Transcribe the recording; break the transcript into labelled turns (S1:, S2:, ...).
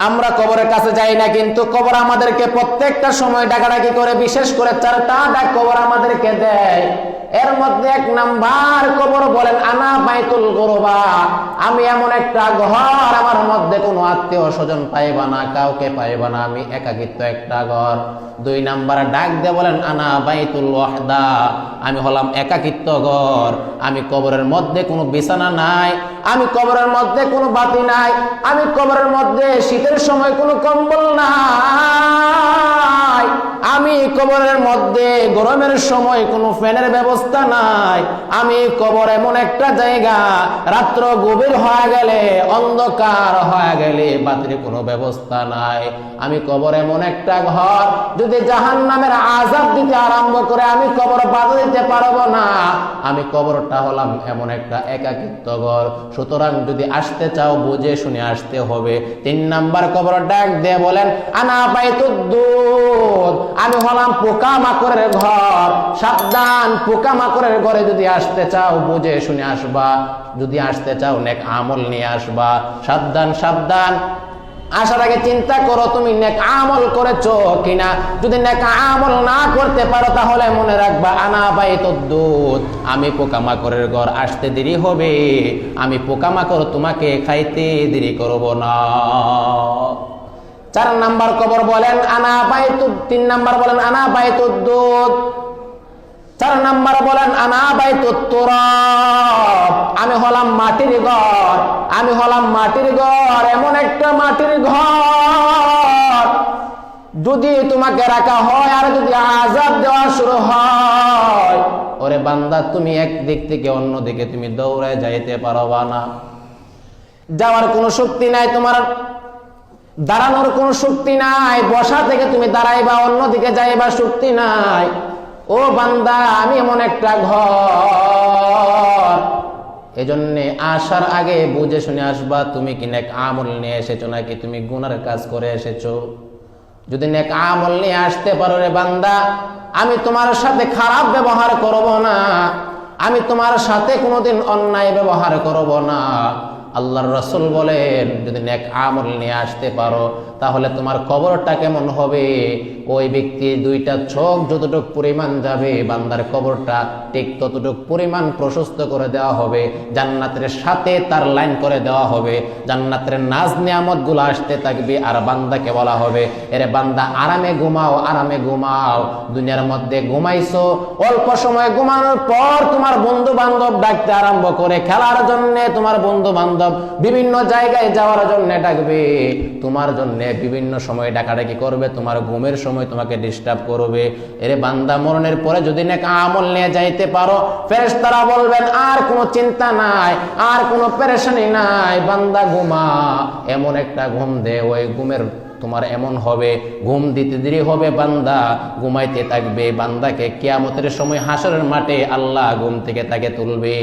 S1: আমরা কবরের কাছে যাই না, কিন্তু কবর আমাদেরকে প্রত্যেকটা সময় ডাকাডাকি করে, বিশেষ করে 4টা ডাক কবর আমাদেরকে দেয়। এর মধ্যে 1 নাম্বার কবর বলেন আনা বাইতুল গুরবা, আমি এমন একটা ঘর, আমার মধ্যে কোনো আত্মীয় স্বজন পাইবা না, কাউকে পাইবা না, আমি একাকিত্ব একটা ঘর। 2 নাম্বার ডাক দিয়ে বলেন আনা বাইতুল ওয়াহদা, আমি হলাম একাকিত্ব ঘর, আমি কবরের মধ্যে কোনো বিছানা নাই, আমি কবরের মধ্যে কোনো বাতি নাই, আমি কবরের মধ্যে শীতের সময় কোনো কম্বল নাই, আমি কবরের মধ্যে গরমের সময় কোনো ফ্যানের ব্যবস্থা নাই, আমি কবর এমন একটা জায়গা, রাত্র গভীর হয়ে গেলে, অন্ধকার হয়ে গেলে বাতির কোনো ব্যবস্থা নাই, আমি কবর এমন একটা ঘর, যদি জাহান্নামের আযাব দিতে আরম্ভ করে আমি কবর বাধা দিতে পারবো না, আমি কবরটা হলাম এমন একটা একাকিত্ব ঘর। সুতরাং যদি আসতে চাও বুঝে শুনে আসতে হবে। 3 নাম্বার কবর ডাক দিয়ে বলেন আনা বাইতুদ দুদ, আমি হলাম পোকামাকড়ের ঘর, সাবধান, পোকামাকড়ের ঘরে যদি আসতে চাও বুঝে শুনে আসবা, যদি আসতে চাও নেক আমল নিয়ে আসবা। সাবধান সাবধান, আসার আগে চিন্তা করো তুমি নেক আমল করেছো কিনা, যদি নেক আমল না করতে পারো তাহলে মনে রাখবা আনা বাইতুদ দুদ, আমি পোকামাকড়ের ঘর, আসতে দেরি হবে, আমি পোকামাকড় তোমাকে খাইতে দেরি করব না। 4 নাম্বার কবর বলেন আনা বাইতুদ, 3 নাম্বার বলেন আনা বাইতুদ দুদ, 4 নাম্বার বলেন আনা বাইতুত তুরাব, আমি হলাম মাটির ঘর, আমি হলাম মাটির ঘর, এমন একটা মাটির ঘর, যদি তোমাকে রাখা হয় আর যদি আযাব দেওয়া শুরু হয়, ওরে বান্দা তুমি এক দিক থেকে অন্য দিকে তুমি দৌড়ে যাইতে পারবা না, যাওয়ার কোনো শক্তি নাই তোমার, দাঁড়ানোর কোনো শক্তি নাই, বসা থেকে তুমি দাঁড়াইবা অন্যদিকে যাইবা শক্তি নাই। ও বান্দা, আমি এমন একটা ঘর, এজন্যে আসার আগে বুঝে শুনে আসবা তুমি কি নেক আমল নিয়ে এসেছো নাকি তুমি গুনার কাজ করে এসেছো। যদি নেক আমল নিয়ে আসতে পারো রে বান্দা, আমি তোমার সাথে খারাপ ব্যবহার করব না, আমি তোমার সাথে কোনোদিন অন্যায় ব্যবহার করব না। আল্লাহর রাসূল বলেন যদি নেক আমল নিয়ে আসতে পারো তাহলে তোমার কবরটা কেমন হবে, ওই ব্যক্তি 2টা চোখ যতটুক পরিমাণ যাবে বান্দার কবরটা ঠিক ততটুক পরিমাণ প্রশস্ত করে দেওয়া হবে, জান্নাতের সাথে তার লাইন করে দেওয়া হবে, জান্নাতের নাজ নিয়ামত গুলো আসতে থাকবে, আর বান্দাকে বলা হবে এরে বান্দা আরামে ঘুমাও, আরামে ঘুমাও, দুনিয়ার মধ্যে ঘুমাইছো, অল্প সময় ঘুমানোর পর তোমার বন্ধু বান্ধব ডাকতে আরম্ভ করে, খেলার জন্য তোমার বন্ধু বান্ধব বিভিন্ন জায়গায় যাওয়ার জন্য ডাকবে, তোমার জন্য বিভিন্ন সময় ডাকাডাকি করবে, তোমার ঘুমের সময় তোমাকে ডিস্টার্ব করবে। এরে বান্দা মরণের পরে যদি নেক আমল নিয়ে যাইতে পারো, ফেরেশতারা বলবেন আর কোনো চিন্তা নাই, আর কোনো পেরেশানি নাই, বান্দা ঘুমা, এমন একটা ঘুম দে, ওই ঘুমের তোমার এমন হবে, ঘুম দিতে দেরি হবে, বান্দা ঘুমাইতে থাকবে, বান্দাকে কিয়ামতের সময় হাসরের মাঠে আল্লাহ ঘুম থেকে তাকে তুলবে।